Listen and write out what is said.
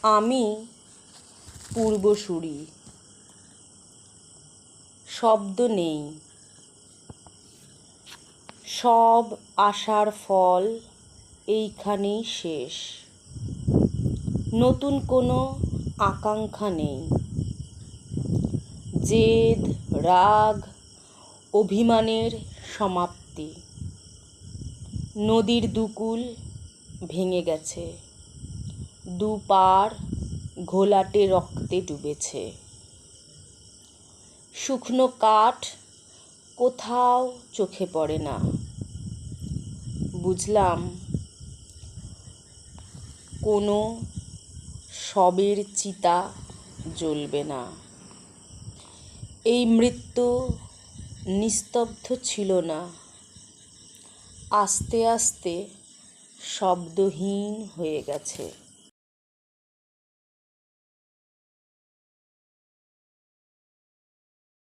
আমি পূর্বসূরি, শব্দ নেই, সব আশার ফল এইখানেই শেষ। নতুন কোনো আকাঙ্ক্ষা নেই, জেদ, রাগ, অভিমানের সমাপ্তি। নদীর দুকুল ভেঙে গেছে, দুপার ঘোলাটে রক্তে ডুবেছে। শুকনো কাঠ কোথাও চোখে পড়ে না। বুঝলাম কোনো শবের চিতা জ্বলবে না। এই মৃত্যু নিস্তব্ধ ছিল না, আস্তে আস্তে শব্দহীন হয়ে গেছে।